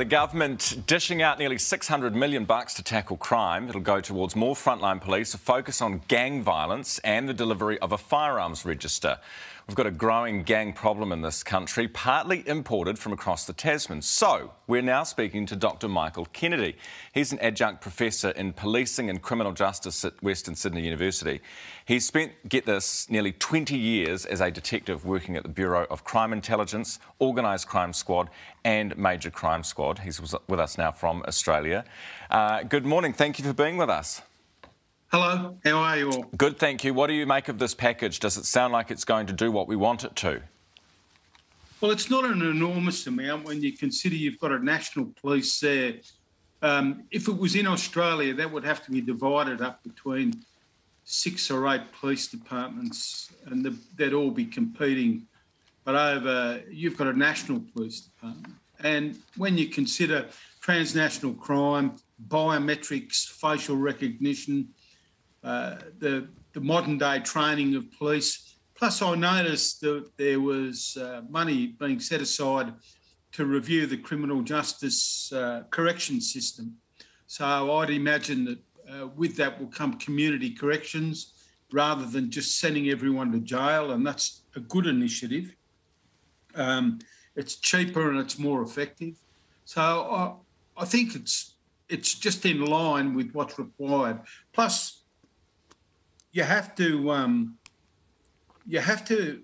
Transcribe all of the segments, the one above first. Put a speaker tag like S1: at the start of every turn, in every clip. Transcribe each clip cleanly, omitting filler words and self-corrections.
S1: The government dishing out nearly $600 million to tackle crime. It'll go towards more frontline police, a focus on gang violence and the delivery of a firearms register. We've got a growing gang problem in this country, partly imported from across the Tasman. So we're now speaking to Dr. Michael Kennedy. He's an adjunct professor in policing and criminal justice at Western Sydney University. He's spent, get this, nearly 20 years as a detective working at the Bureau of Crime Intelligence, Organised Crime Squad and Major Crime Squad. He's with us now from Australia. Good morning. Thank you for being with us.
S2: Hello, how are you all?
S1: Good, thank you. What do you make of this package? Does it sound like it's going to do what we want it to?
S2: Well, it's not an enormous amount when you consider you've got a national police there. If it was in Australia, that would have to be divided up between 6 or 8 police departments and they'd all be competing. But you've got a national police department. And when you consider transnational crime, biometrics, facial recognition, the modern-day training of police. Plus, I noticed that there was money being set aside to review the criminal justice correction system. So I'd imagine that with that will come community corrections rather than just sending everyone to jail, and that's a good It's cheaper and it's more effective. So I think it's just in line with what's required. Plus, you have to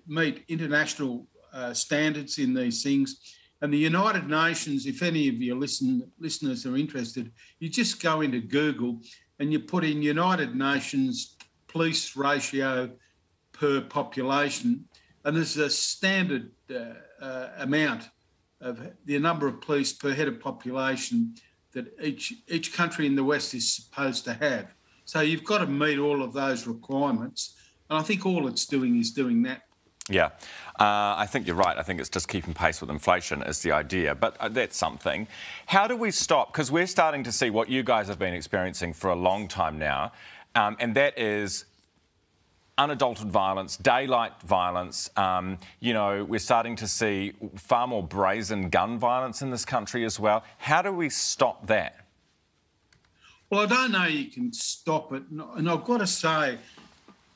S2: meet international standards in these things. And the United Nations, if any of your listeners are interested, you just go into Google and you put in United Nations police ratio per population, and there's a standard amount of the number of police per head of population that each country in the West is supposed to have. So you've got to meet all of those requirements. And I think all it's doing is doing that.
S1: Yeah, I think you're right. I think it's just keeping pace with inflation is the idea. But that's something. How do we stop? Because we're starting to see what you guys have been experiencing for a long time now, and that is unadulterated violence, daylight violence. We're starting to see far more brazen gun violence in this country as well. How do we stop that?
S2: Well, I don't know you can stop it. And I've got to say,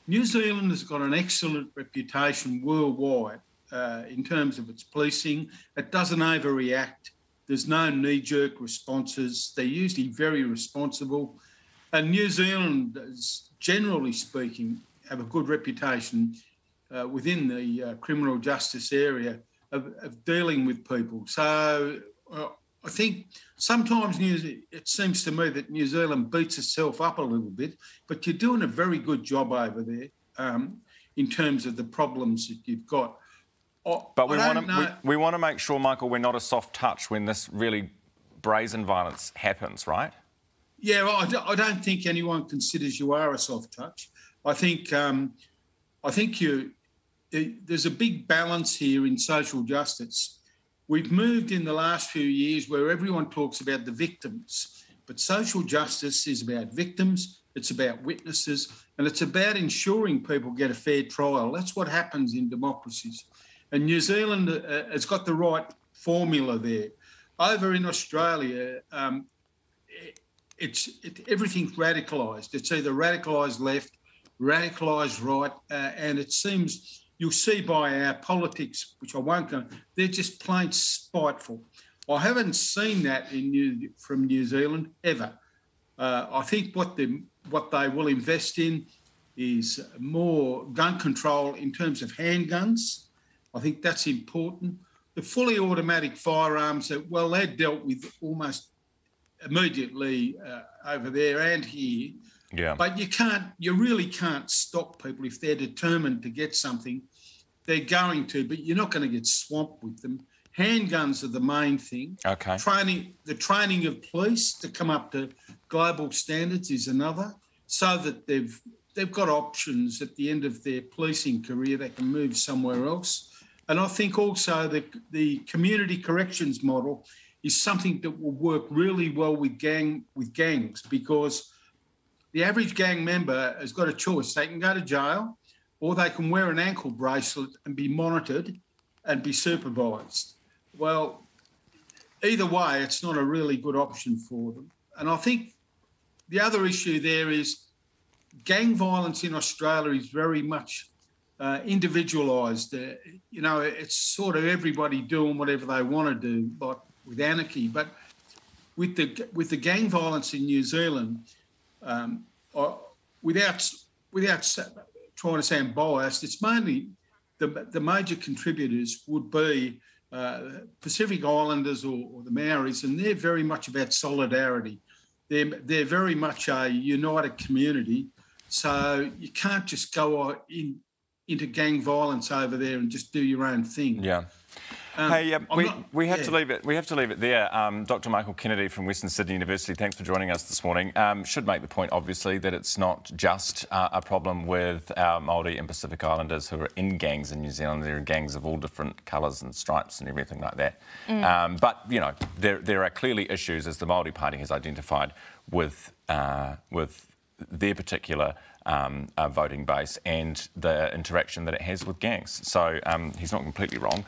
S2: New Zealand has got an excellent reputation worldwide in terms of its policing. It doesn't overreact. There's no knee-jerk responses. They're usually very responsible. And New Zealand, generally speaking, have a good reputation within the criminal justice area of dealing with people. So I think sometimes it seems to me that New Zealand beats itself up a little bit, but you're doing a very good job over there in terms of the problems that you've got.
S1: But we want to make sure, Michael, we're not a soft touch when this really brazen violence happens, right?
S2: Yeah, well, I don't think anyone considers you are a soft touch. I think there's a big balance here in social justice. We've moved in the last few years where everyone talks about the victims, but social justice is about victims, it's about witnesses, and it's about ensuring people get a fair trial. That's what happens in democracies. And New Zealand has got the right formula there. Over in Australia, everything's radicalised. It's either radicalised left, radicalised right, and it seems you'll see by our politics, which I won't go, they're just plain spiteful. I haven't seen that from New Zealand ever. I think what they will invest in is more gun control in terms of handguns. I think that's important. The fully automatic firearms, they're dealt with almost immediately over there and here.
S1: Yeah.
S2: But you really can't stop people if they're determined to get something. They're going to, but you're not going to get swamped with them. Handguns are the main thing.
S1: Okay.
S2: The training of police to come up to global standards is another, so that they've got options at the end of their policing career. They can move somewhere else. And I think also the community corrections model is something that will work really well with gangs, because the average gang member has got a choice. They can go to jail or they can wear an ankle bracelet and be monitored and be supervised. Well, either way, it's not a really good option for them. And I think the other issue there is gang violence in Australia is very much individualised. It's sort of everybody doing whatever they want to do, like with anarchy. But with the gang violence in New Zealand, without trying to sound biased, it's mainly the major contributors would be Pacific Islanders or the Maoris, and they're very much about solidarity. They're very much a united community, so you can't just go into gang violence over there and just do your own thing.
S1: Yeah. We have to leave it. We have to leave it there. Dr. Michael Kennedy from Western Sydney University, thanks for joining us this morning. Should make the point, obviously, that it's not just a problem with Māori and Pacific Islanders who are in gangs in New Zealand. There are gangs of all different colours and stripes and everything like that. But you know, there are clearly issues, as the Māori Party has identified, with their particular voting base and the interaction that it has with gangs. So he's not completely wrong.